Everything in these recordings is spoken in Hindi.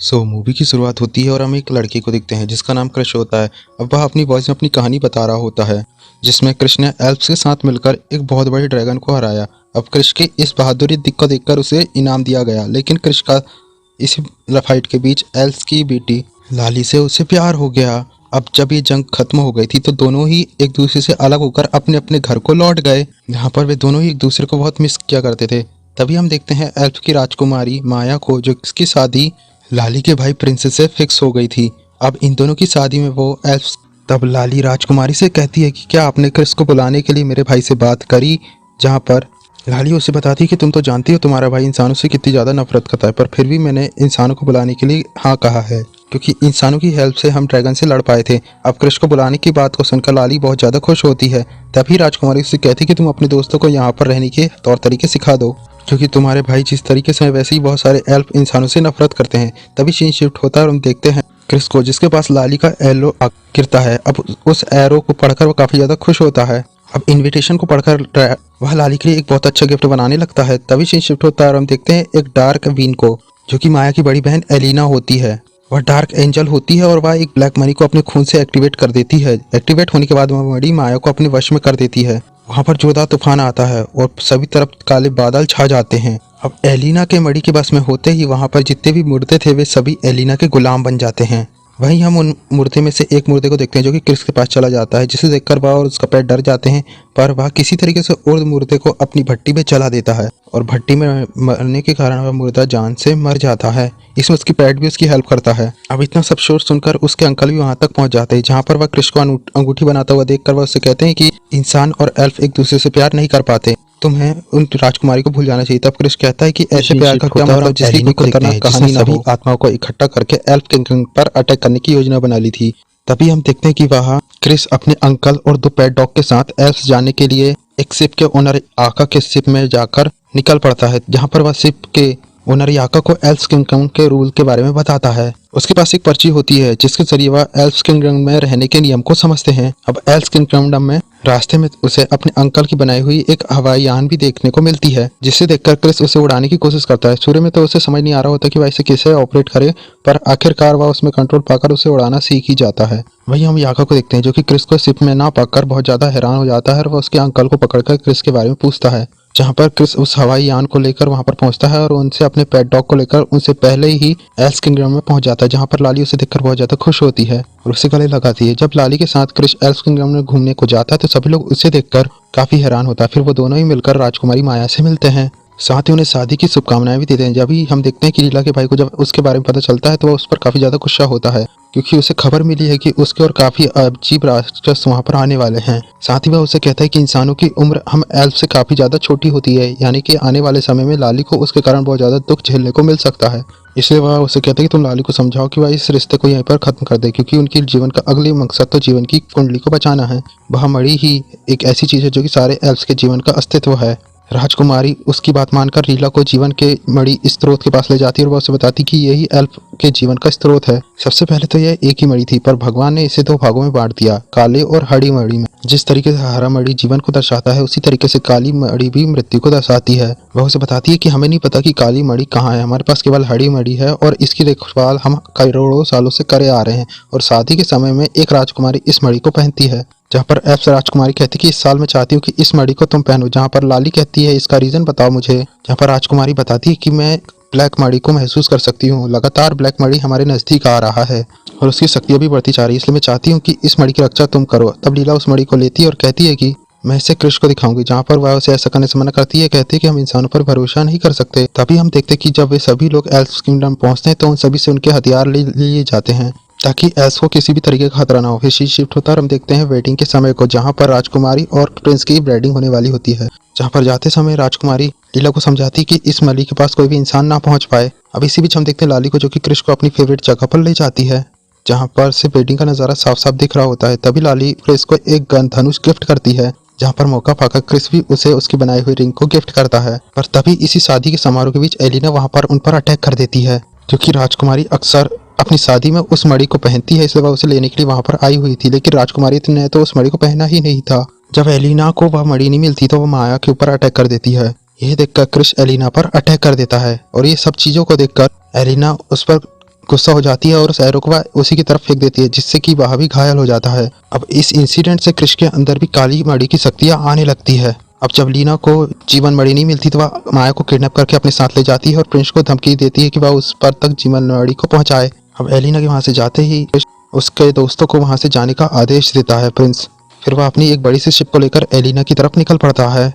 मूवी की शुरुआत होती है और हम एक लड़के को देखते हैं जिसका नाम कृष होता है। अब वह अपनी वॉइस में अपनी कहानी बता रहा होता है जिसमें कृष ने एल्फ्स के साथ मिलकर एक बहुत बड़े ड्रैगन को हराया। अब कृष के इस बहादुरी दिख को देखकर उसे इनाम दिया गया, लेकिन कृष का इसी फाइट के बीच एल्फ्स की बेटी लाली से उसे प्यार हो गया। अब जब ये जंग खत्म हो गई थी तो दोनों ही एक दूसरे से अलग होकर अपने अपने घर को लौट गए, जहाँ पर वे दोनों ही एक दूसरे को बहुत मिस किया करते थे। तभी हम देखते हैं एल्फ की राजकुमारी माया को, जो इसकी शादी लाली के भाई प्रिंसेस से फिक्स हो गई थी। अब इन दोनों की शादी में वो एल्फ तब लाली राजकुमारी से कहती है कि क्या आपने क्रिस को बुलाने के लिए मेरे भाई से बात करी, जहाँ पर लाली उसे बताती है कि तुम तो जानती हो तुम्हारा भाई इंसानों से कितनी ज़्यादा नफरत करता है, पर फिर भी मैंने इंसानों को बुलाने के लिए हाँ कहा है क्योंकि इंसानों की हेल्प से हम ड्रैगन से लड़ पाए थे। अब क्रिस को बुलाने की बात को सुनकर लाली बहुत ज़्यादा खुश होती है। तभी राजकुमारी उससे कहती कि तुम अपने दोस्तों को यहाँ पर रहने के तौर तरीके सिखा दो, क्योंकि तुम्हारे भाई जिस तरीके से हैं वैसे ही बहुत सारे एल्फ इंसानों से नफरत करते हैं। तभी सीन शिफ्ट होता है और हम देखते हैं क्रिस को, जिसके पास लाली का एरो गिरता है। अब उस एरो को पढ़कर वो काफ़ी ज़्यादा खुश होता है। अब इनविटेशन को पढ़कर वह लाली के लिए एक बहुत अच्छा गिफ्ट बनाने लगता है। तभी सीन शिफ्ट होता है और हम देखते हैं एक डार्क वीन को, जो कि माया की बड़ी बहन एलिना होती है। वह डार्क एंजल होती है और वह एक ब्लैक मनी को अपने खून से एक्टिवेट कर देती है। एक्टिवेट होने के बाद वह मणि माया को अपने वश में कर देती है। वहाँ पर जोरदार तूफान आता है और सभी तरफ काले बादल छा जाते हैं। अब एलिना के मणि के बस में होते ही वहाँ पर जितने भी मुर्दे थे वे सभी एलिना के गुलाम बन जाते हैं। वहीं हम उन मुर्दे में से एक मुर्दे को देखते हैं जो कि क्रिस के पास चला जाता है, जिसे देखकर वह और उसका पैर डर जाते हैं, पर वह किसी तरीके से उस मुर्दे को अपनी भट्टी में जला देता है और भट्टी में मरने के कारण वह मुर्दा जान से मर जाता है। इसमें उसकी पैट भी उसकी हेल्प करता है। अब इतना सब शोर सुनकर उसके अंकल भी वहां तक पहुंच जाते हैं, जहां पर वह क्रिस को अंगूठी बनाता हुआ देखकर वह उससे कहते हैं कि इंसान और एल्फ एक दूसरे से प्यार नहीं कर पाते, तुम्हें उन राजकुमारी को भूल जाना चाहिए। तब क्रिस कहता है कि ऐसे प्यार का क्या मतलब, जिसकी कोई खतरनाक कहानी सभी आत्माओं को इकट्ठा करके एल्फ किंग पर अटैक करने की योजना बना ली थी। तभी हम देखते हैं कि वह क्रिस अपने अंकल और दो पेट डॉग के साथ एल्फ जाने के लिए एक शिप के ओनर आका के शिप में जाकर निकल पड़ता है, जहां पर वह शिप के ओनर याका को एल्फ किंगडम के रूल के बारे में बताता है। उसके पास एक पर्ची होती है जिसके जरिए वह एल्फ किंगडम में रहने के नियम को समझते हैं। अब एल्फ किंगडम में रास्ते में उसे अपने अंकल की बनाई हुई एक हवाई यान भी देखने को मिलती है, जिसे देखकर क्रिस उसे उड़ाने की कोशिश करता है। शुरू में तो उसे समझ नहीं आ रहा होता कि वह इसे कैसे ऑपरेट करे, पर आखिरकार वह उसमें कंट्रोल पाकर उसे उड़ाना सीख ही जाता है। वहीं हम याका को देखते हैं जो कि क्रिस को शिप में ना पाकर बहुत ज्यादा हैरान हो जाता है और वह उसके अंकल को पकड़कर क्रिस के बारे में पूछता है, जहां पर क्रिस उस हवाई यान को लेकर वहां पर पहुंचता है और उनसे अपने पेट डॉग को लेकर उनसे पहले ही एल्फ किंगडम में पहुंच जाता है, जहां पर लाली उसे देखकर बहुत ज्यादा खुश होती है और उसे गले लगाती है। जब लाली के साथ क्रिस एल्फ किंगडम में घूमने को जाता है तो सभी लोग उसे देखकर काफी हैरान होता है। फिर वो दोनों ही मिलकर राजकुमारी माया से मिलते हैं, साथ ही उन्हें शादी की शुभकामनाएं भी देते हैं। जब ही हम देखते हैं कि लीला के भाई को जब उसके बारे में पता चलता है तो वह उस पर काफी ज्यादा गुस्सा होता है, क्योंकि उसे खबर मिली है कि उसके और काफी अजीब राक्षस वहां पर आने वाले हैं। साथ ही वह उसे कहता है कि इंसानों की उम्र हम एल्फ से काफी ज्यादा छोटी होती है, यानी कि आने वाले समय में लाली को उसके कारण बहुत ज्यादा दुख झेलने को मिल सकता है। इसलिए वह उसे कहता है कि तुम लाली को समझाओ कि वह इस रिश्ते को यहीं पर खत्म कर दे, क्योंकि उनकी जीवन का अगली मकसद तो जीवन की कुंडली को बचाना है। वह मणि ही एक ऐसी चीज है जो कि सारे एल्फ्स के जीवन का अस्तित्व है। राजकुमारी उसकी बात मानकर रीला को जीवन के मणि स्त्रोत के पास ले जाती है और वह उसे बताती कि यही एल्फ के जीवन का स्त्रोत है। सबसे पहले तो यह एक ही मणि थी, पर भगवान ने इसे दो भागों में बांट दिया, काले और हरी मणि में। जिस तरीके से हरा मणि जीवन को दर्शाता है उसी तरीके से काली मणि भी मृत्यु को दर्शाती है। वह उसे बताती है कि हमें नहीं पता कि काली मणि कहाँ है, हमारे पास केवल हरी मणि है और इसकी देखभाल हम करोड़ों सालों से करे आ रहे हैं। और शादी के समय में एक राजकुमारी इस मणि को पहनती है, जहाँ पर एल्फ राजकुमारी कहती है कि इस साल मैं चाहती हूँ कि इस मणि को तुम पहनो, जहाँ पर लाली कहती है इसका रीजन बताओ मुझे, जहाँ पर राजकुमारी बताती है कि मैं ब्लैक मणि को महसूस कर सकती हूँ, लगातार ब्लैक मणि हमारे नजदीक आ रहा है और उसकी शक्तियाँ भी बढ़ती जा रही है, इसलिए मैं चाहती हूँ कि इस मणि की रक्षा तुम करो। तब लीला उस मणि को लेती है और कहती है कि मैं इसे कृष को दिखाऊंगी, जहाँ पर वह उसे ऐसा करने से मना करती है, कहती है कि हम इंसानों पर भरोसा नहीं कर सकते। तभी हम देखते हैं कि जब वे सभी लोग एल्फ किंगडम पहुंचते हैं तो उन सभी से उनके हथियार ले लिए जाते हैं ताकि एल्फ को किसी भी तरीके का खतरा ना हो। फिर शिफ्ट होता है और हम देखते हैं वेडिंग के समय को, जहाँ पर राजकुमारी और प्रिंस की वेडिंग होने वाली होती है, जहाँ पर जाते समय राजकुमारी लीला को समझाती कि इस मणि के पास कोई भी इंसान ना पहुंच पाए। अब इसी बीच हम देखते हैं लाली को जो कि कृष को अपनी फेवरेट जगह पर ले जाती है, जहाँ पर से वेडिंग का नजारा साफ साफ दिख रहा होता है। तभी लाली क्रिस को एक गन धनुष गिफ्ट करती है, जहाँ पर मौका पाकर क्रिस भी उसे उसकी बनाई हुई रिंग को गिफ्ट करता है। पर तभी इसी शादी के समारोह के बीच एलिना वहां पर उन पर अटैक कर देती है, क्योंकि राजकुमारी अक्सर अपनी शादी में उस मणि को पहनती है, इसलिए वह उसे लेने के लिए वहां पर आई हुई थी, लेकिन राजकुमारी ने तो उस मणि को पहना ही नहीं था। जब एलिना को वह मणि नहीं मिलती तो वह माया के ऊपर अटैक कर देती है। यह देखकर क्रिस एलिना पर अटैक कर देता है और ये सब चीजों को देखकर एलिना उस पर गुस्सा हो जाती है और उस एरो को वह उसी की तरफ फेंक देती है, जिससे कि वह भी घायल हो जाता है। अब इस इंसिडेंट से कृष के अंदर भी काली मणि की शक्तियां आने लगती है। अब जब लीना को जीवन मणि नहीं मिलती तो वह माया को किडनैप करके अपने साथ ले जाती है और प्रिंस को धमकी देती है कि वह उस पर तक जीवन मणि को पहुंचाए। अब एलिना के वहां से जाते ही उसके दोस्तों को वहां से जाने का आदेश देता है प्रिंस। फिर वह अपनी एक बड़ी सी शिप को लेकर एलिना की तरफ निकल पड़ता है।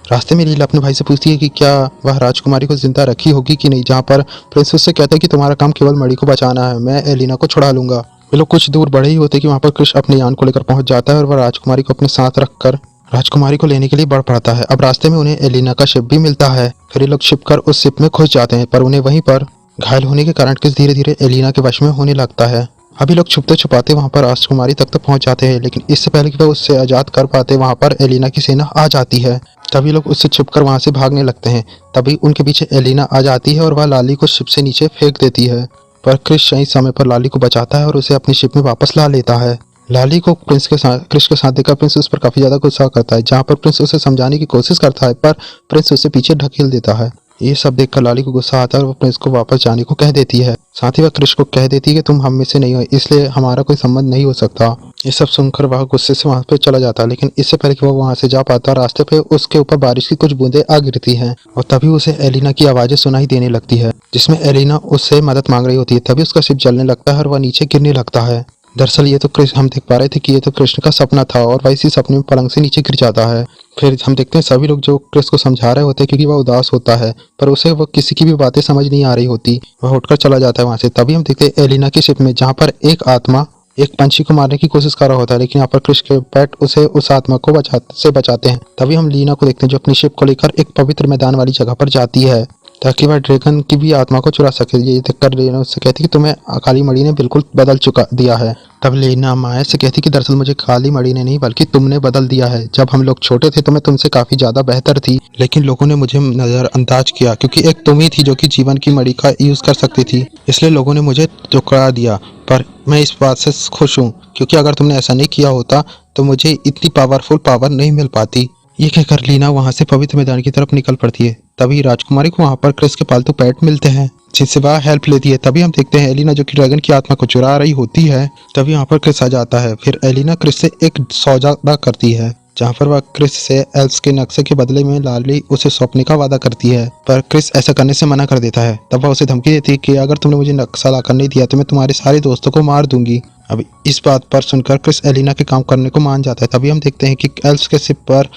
रास्ते में लीला अपने भाई से पूछती है कि क्या वह राजकुमारी को जिंदा रखी होगी कि नहीं, जहाँ पर प्रिंस उससे कहता है कि तुम्हारा काम केवल मणि को बचाना है, मैं एलिना को छुड़ा लूंगा। वे लोग कुछ दूर बढ़े ही होते कि वहाँ पर कृष अपने यान को लेकर पहुंच जाता है और वह राजकुमारी को अपने साथ रखकर राजकुमारी को लेने के लिए बढ़ पड़ता है। अब रास्ते में उन्हें एलिना का शिप भी मिलता है। फिर ये लोग छिप कर उस शिप में घुस जाते हैं, पर उन्हें वहीं पर घायल होने के कारण कृष धीरे धीरे एलिना के वश में होने लगता है। अभी लोग छुपते छुपाते वहां पर राजकुमारी तक तो पहुंच जाते हैं, लेकिन इससे पहले कि वह उससे आजाद कर पाते वहां पर एलिना की सेना आ जाती है। तभी लोग उससे छुपकर वहां से भागने लगते हैं। तभी उनके पीछे एलिना आ जाती है और वह लाली को शिप से नीचे फेंक देती है, पर क्रिश सही समय पर लाली को बचाता है और उसे अपनी शिप में वापस ला लेता है। लाली को क्रिश के साथ देखकर प्रिंस उस पर काफी ज्यादा गुस्सा करता है, जहाँ पर प्रिंस उसे समझाने की कोशिश करता है पर प्रिंस उसे पीछे ढकेल देता है। ये सब देखकर लाली को गुस्सा आता है और वो प्रिंस को वापस जाने को कह देती है। साथ ही वह क्रिश को कह देती है कि तुम हम में से नहीं हो, इसलिए हमारा कोई संबंध नहीं हो सकता। ये सब सुनकर वह गुस्से से वहां पे चला जाता है, लेकिन इससे पहले कि वह वहां से जा पाता, रास्ते पे उसके ऊपर बारिश की कुछ बूंदें आ गिरती हैं और तभी उसे एलिना की आवाजें सुनाई देने लगती है, जिसमें एलिना उससे मदद मांग रही होती है। तभी उसका शिप जलने लगता है और वह नीचे गिरने लगता है। दरअसल ये तो कृष्ण हम देख पा रहे थे कि ये तो कृष्ण का सपना था और वह इसी सपने में पलंग से नीचे गिर जाता है। फिर हम देखते हैं सभी लोग जो कृष्ण को समझा रहे होते हैं, क्योंकि वह उदास होता है, पर उसे वो किसी की भी बातें समझ नहीं आ रही होती। वह उठकर चला जाता है वहां से। तभी हम देखते हैं एलिना की शिप में, जहाँ पर एक आत्मा एक पंछी को मारने की कोशिश कर रहा होता है, लेकिन यहाँ पर कृष्ण के पेट उसे उस आत्मा को बचाते हैं। तभी हम लीना को देखते हैं जो अपनी शिप को लेकर एक पवित्र मैदान वाली जगह पर जाती है, ताकि वह ड्रैगन की भी आत्मा को चुरा सके। ये देखकर लीना उससे कहती कि तुम्हें काली मणि ने बिल्कुल बदल चुका दिया है। तब लीना माया से कहती कि दरअसल मुझे काली मणि ने नहीं बल्कि तुमने बदल दिया है। जब हम लोग छोटे थे तो मैं तुमसे काफी ज्यादा बेहतर थी, लेकिन लोगों ने मुझे नजरअंदाज किया, क्योंकि एक तुम ही थी जो कि जीवन की मणि का यूज कर सकती थी, इसलिए लोगों ने मुझे ठुकरा दिया। पर मैं इस बात से खुश हूँ, क्योंकि अगर तुमने ऐसा नहीं किया होता तो मुझे इतनी पावरफुल पावर नहीं मिल पाती। ये कहकर लीना वहां से पवित्र मैदान की तरफ निकल पड़ती है। तभी राजकुमारी को वहां पर क्रिस के पालतू पेट मिलते हैं, जिससे वह हेल्प लेती है। तभी हम देखते हैं एलिना जो कि ड्रैगन की आत्मा को चुरा रही होती है। तभी वहां पर क्रिस आ जाता है। फिर एलिना क्रिस से एक सौदा करती है, जहाँ पर वह क्रिस से एल्फ्स के नक्शे के बदले में लाली उसे सौंपने का वादा करती है, पर क्रिस ऐसा करने से मना कर देता है। तब वह उसे धमकी देती है कि अगर तुमने मुझे नक्शा लाकर नहीं दिया तो मैं तुम्हारे सारे दोस्तों को मार दूंगी। अब इस बात पर सुनकर क्रिस एलिना के काम करने को मान जाता है। तभी हम देखते हैं कि एल्फ्स के शिप पर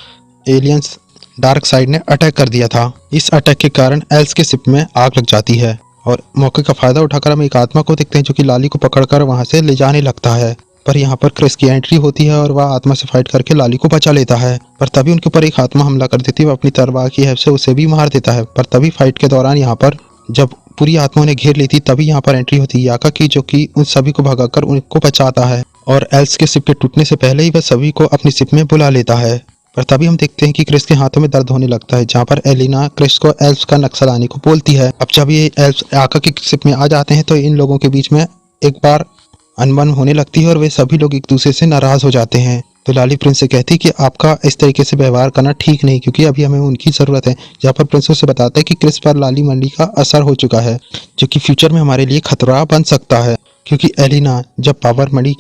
एलियंस डार्क साइड ने अटैक कर दिया था। इस अटैक के कारण एल्स के शिप में आग लग जाती है और मौके का फायदा उठाकर हम एक आत्मा को देखते हैं जो कि लाली को पकड़कर वहां से ले जाने लगता है। पर यहाँ पर क्रिस की एंट्री होती है और वह आत्मा से फाइट करके लाली को बचा लेता है। पर तभी उनके ऊपर एक आत्मा हमला कर देती है, वह अपनी तलवार की हेल्प से उसे भी मार देता है। पर तभी फाइट के दौरान यहाँ पर जब पूरी आत्मा ने घेर लेती, तभी यहाँ पर एंट्री होती है याका की, जो कि उन सभी को भगाकर उनको बचाता है और एल्स के शिप के टूटने से पहले ही वह सभी को अपनी शिप में बुला लेता है। पर तभी हम देखते हैं कि क्रिस के हाथों में दर्द होने लगता है, जहाँ पर एलिना क्रिस को एल्फ्स का नक्शा लाने को बोलती है। अब जब ये एल्फ्स याका की शिप में आ जाते हैं तो इन लोगों के बीच में एक बार अनबन होने लगती है और वे सभी लोग एक दूसरे से नाराज हो जाते हैं। तो लाली प्रिंस से कहती है कि आपका इस तरीके से व्यवहार करना ठीक नहीं, क्योंकि अभी हमें उनकी जरूरत है। जहाँ पर प्रिंस उसे बताता है कि क्रिस पर लाली मंडी का असर हो चुका है, जो कि फ्यूचर में हमारे लिए खतरा बन सकता है, क्योंकि एलिना जब पावर मंडी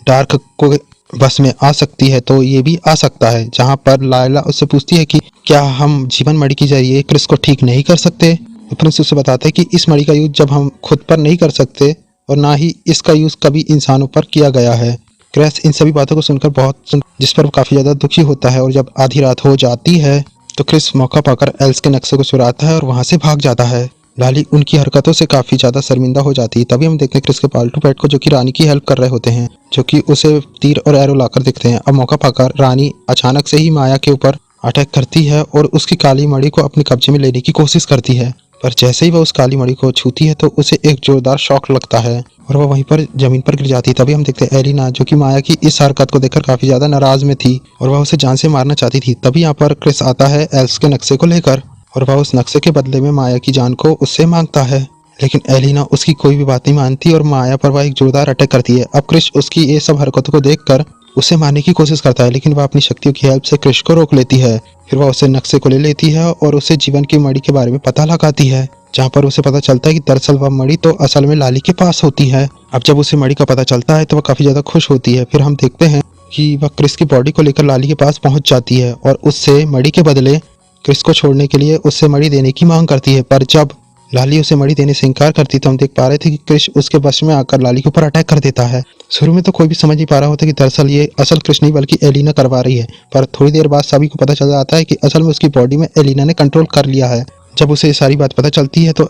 डार्क को बस में आ सकती है तो ये भी आ सकता है। जहाँ पर लायला उससे पूछती है कि क्या हम जीवन मणि के जरिए क्रिस को ठीक नहीं कर सकते। तो प्रिंस उससे बताता है कि इस मणि का यूज जब हम खुद पर नहीं कर सकते और ना ही इसका यूज कभी इंसानों पर किया गया है। क्रिस इन सभी बातों को सुनकर जिस पर काफी ज्यादा दुखी होता है और जब आधी रात हो जाती है तो क्रिस मौका पाकर एल्स के नक्शे को चुराता है और वहां से भाग जाता है। लाली उनकी हरकतों से काफी ज्यादा शर्मिंदा हो जाती है। तभी हम देखते हैं क्रिस के पालतू पेट को, जो कि रानी की हेल्प कर रहे होते हैं, जो कि उसे तीर और एरो लाकर दिखते हैं। अब मौका पाकर रानी अचानक से ही माया के ऊपर अटैक करती है और उसकी काली मणि को अपने कब्जे में लेने की कोशिश करती है। पर जैसे ही वह उस काली मणि को छूती है तो उसे एक जोरदार शॉक लगता है और वह वहीं पर जमीन पर गिर जाती है। तभी हम देखते हैं एलिना, जो कि माया की इस हरकत को देखकर काफी ज्यादा नाराज में थी और वह उसे जान से मारना चाहती थी। तभी यहाँ पर क्रिस आता है एल्स के नक्शे को लेकर और वह उस नक्शे के बदले में माया की जान को उससे मांगता है, लेकिन एलिना उसकी कोई भी बात नहीं मानती और माया पर वह एक जोरदार अटैक करती है। अब क्रिश उसकी ये सब हरकतों को देखकर उसे मारने की कोशिश करता है, लेकिन वह अपनी शक्तियों की हेल्प से क्रिश को रोक लेती है। फिर वह उसे नक्शे को ले लेती है और उसे जीवन की मणि के बारे में पता लगाती है। जहाँ पर उसे पता चलता है कि दरअसल वह मणि तो असल में लाली के पास होती है। अब जब उसे मणि का पता चलता है तो वह काफी ज्यादा खुश होती है। फिर हम देखते हैं कि वह क्रिस की बॉडी को लेकर लाली के पास पहुंच जाती है और उससे मणि के बदले क्रिस को छोड़ने के लिए उससे मणि देने की मांग करती है। पर जब लाली उसे मणि देने से इनकार करती तो हम देख पा रहे थे कि क्रिस उसके वश में आकर लाली के ऊपर अटैक कर देता है। शुरू में तो कोई भी समझ नहीं पा रहा होता कि दरअसल ये असल क्रिस नहीं बल्कि एलिना करवा रही है, पर थोड़ी देर बाद सभी को पता चल जाता है कि असल में उसकी बॉडी में एलिना ने कंट्रोल कर लिया है। जब उसे ये सारी बात पता चलती है तो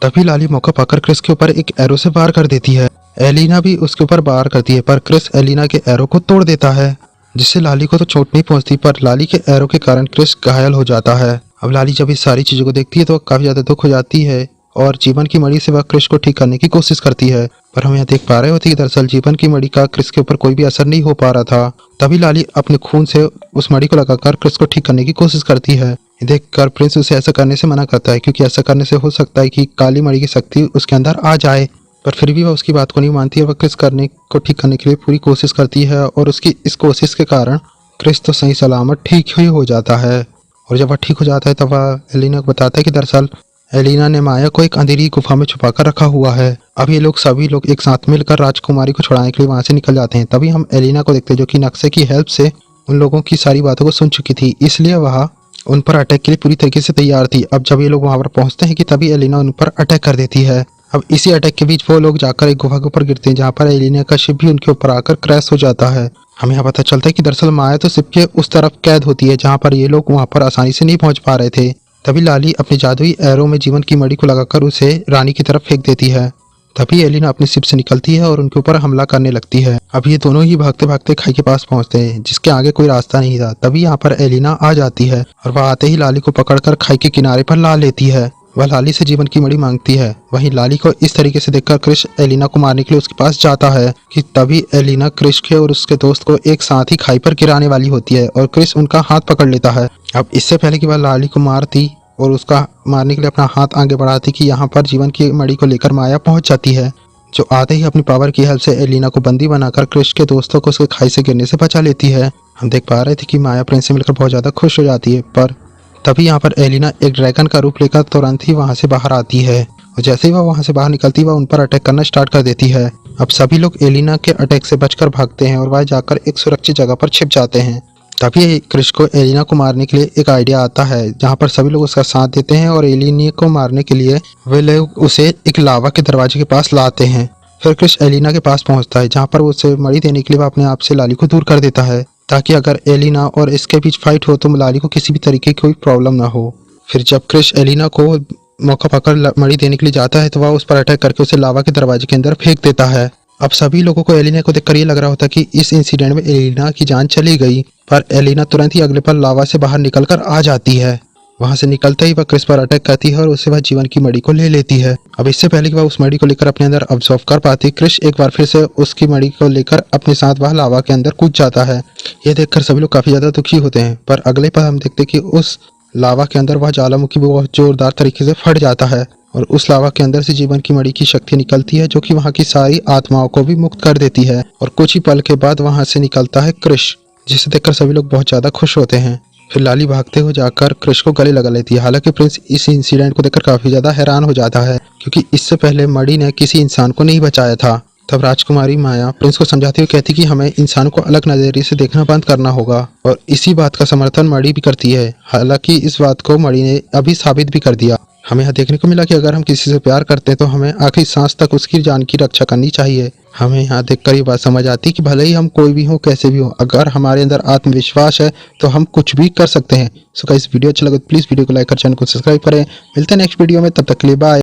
तभी लाली मौका पाकर क्रिस के ऊपर एक एरो से वार कर देती है। एलिना भी उसके ऊपर वार करती है पर क्रिस एलिना के एरो को तोड़ देता है, जिससे लाली को तो चोट नहीं पहुंचती पर लाली के एरो के कारण क्रिस घायल हो जाता है। अब लाली जब इस सारी चीजों को देखती है तो काफी ज्यादा दुख हो जाती है और जीवन की मणि से वह क्रिस को ठीक करने की कोशिश करती है। पर हम यहाँ देख पा रहे होते कि दरअसल जीवन की मणि का क्रिस के ऊपर कोई भी असर नहीं हो पा रहा था। तभी लाली अपने खून से उस मणि को लगाकर क्रिस को ठीक करने की कोशिश करती है। देखकर प्रिंस उसे ऐसा करने से मना करता है क्योंकि ऐसा करने से हो सकता है कि काली मणि की शक्ति उसके अंदर आ जाए। पर फिर भी वह उसकी बात को नहीं मानती है। वह क्रिस ठीक करने के लिए पूरी कोशिश करती है और उसकी इस कोशिश के कारण क्रिस तो सही सलामत ठीक ही हो जाता है। और जब वह ठीक हो जाता है तब वह एलिना को बताता है कि दरअसल एलिना ने माया को एक अंधेरी गुफा में छुपा कर रखा हुआ है। अब ये लोग सभी लोग एक साथ मिलकर राजकुमारी को छुड़ाने के लिए वहां से निकल जाते हैं। तभी हम एलिना को देखते हैं जो कि नक्शे की हेल्प से उन लोगों की सारी बातों को सुन चुकी थी, इसलिए वह उन पर अटैक के लिए पूरी तरीके से तैयार थी। अब जब ये लोग वहां पर पहुंचते हैं कि तभी एलिना उन पर अटैक कर देती है। अब इसी अटैक के बीच वो लोग जाकर एक गुफा के ऊपर गिरते हैं जहाँ पर एलिना का शिप भी उनके ऊपर आकर क्रैश हो जाता है। हमें यहाँ पता चलता है कि दरअसल माया तो शिप के उस तरफ कैद होती है जहाँ पर ये लोग वहां पर आसानी से नहीं पहुंच पा रहे थे। तभी लाली अपनी जादुई एरो में जीवन की मणि को लगाकर उसे रानी की तरफ फेंक देती है। तभी एलिना अपनी शिप से निकलती है और उनके ऊपर हमला करने लगती है। अब ये दोनों ही भागते भागते खाई के पास पहुंचते हैं जिसके आगे कोई रास्ता नहीं था। तभी यहाँ पर एलिना आ जाती है और वह आते ही लाली को पकड़कर खाई के किनारे पर ला लेती है। वह लाली से जीवन की मणि मांगती है। वहीं लाली को इस तरीके से देखकर क्रिस एलिना को मारने के लिए उसके पास जाता है कि तभी एलिना क्रिस के और उसके दोस्त को एक साथ ही खाई पर गिराने वाली होती है और क्रिस उनका हाथ पकड़ लेता है। अब इससे पहले कि वह लाली को मारती और उसका मारने के लिए अपना हाथ आगे बढ़ाती कि यहाँ पर जीवन की मणि को लेकर माया पहुंच जाती है, जो आते ही अपनी पावर की हेल्प से एलिना को बंदी बनाकर क्रिस के दोस्तों को उसके खाई से गिरने से बचा लेती है। हम देख पा रहे थे कि माया प्रिंस से मिलकर बहुत ज्यादा खुश हो जाती है, पर तभी यहाँ पर एलिना एक ड्रैगन का रूप लेकर तुरंत ही वहां से बाहर आती है और जैसे ही वह वहां से बाहर निकलती वह उन पर अटैक करना स्टार्ट कर देती है। अब सभी लोग एलिना के अटैक से बचकर भागते हैं और वह जाकर एक सुरक्षित जगह पर छिप जाते हैं। तभी क्रिस को एलिना को मारने के लिए एक आइडिया आता है जहाँ पर सभी लोग उसका साथ देते हैं और एलिना को मारने के लिए वे लोग उसे एक लावा के दरवाजे के पास लाते हैं। फिर क्रिस एलिना के पास पहुंचता है जहाँ पर उसे मणि देने के लिए वह अपने आप से लाली को दूर कर देता है ताकि अगर एलिना और इसके बीच फाइट हो तो लाली को किसी भी तरीके की कोई प्रॉब्लम ना हो। फिर जब क्रिस एलिना को मौका पाकर मणि देने के लिए जाता है तो वह उस पर अटैक करके उसे लावा के दरवाजे के अंदर फेंक देता है। अब सभी लोगों को एलिना को देखकर ये लग रहा होता कि इस इंसिडेंट में एलिना की जान चली गई, पर एलिना तुरंत ही अगले पल लावा से बाहर निकलकर आ जाती है। वहां से निकलते ही वह क्रिस पर अटैक करती है और उससे वह जीवन की मणि को ले लेती है। अब इससे पहले कि वह उस मणि को लेकर अपने अंदर अब्सॉर्ब कर पाती, क्रिस एक बार फिर से उसकी मणि को लेकर अपने साथ वह लावा के अंदर कूद जाता है। यह देखकर सभी लोग काफी ज्यादा दुखी होते हैं, पर अगले पल हम देखते कि उस लावा के अंदर वह ज्वालामुखी बहुत जोरदार तरीके से फट जाता है और उस लावा के अंदर से जीवन की मणि की शक्ति निकलती है जो कि वहां की सारी आत्माओं को भी मुक्त कर देती है। और कुछ ही पल के बाद वहां से निकलता है क्रिस, जिसे देखकर सभी लोग बहुत ज्यादा खुश होते हैं। फिर लाली भागते हुए जाकर क्रिस को गले लगा लेती है। हालांकि प्रिंस इस इंसिडेंट को देखकर काफी ज्यादा हैरान हो जाता है क्योंकि इससे पहले मणि ने किसी इंसान को नहीं बचाया था। तब राजकुमारी माया प्रिंस को समझाते हुए कहती कि हमें इंसानों को अलग नजरिए से देखना बंद करना होगा और इसी बात का समर्थन मणि भी करती है। हालांकि इस बात को मणि ने अभी साबित भी कर दिया। हमें यहाँ देखने को मिला कि अगर हम किसी से प्यार करते हैं तो हमें आखिरी सांस तक उसकी जान की रक्षा करनी चाहिए। हमें यहाँ देखकर ये बात समझ आती है कि भले ही हम कोई भी हो कैसे भी हो, अगर हमारे अंदर आत्मविश्वास है तो हम कुछ भी कर सकते हैं। सो गाइस, वीडियो अच्छा लगे तो प्लीज वीडियो को लाइक कर चैनल को सब्सक्राइब करें। मिलते हैं नेक्स्ट वीडियो में, तब तक के लिए बाय।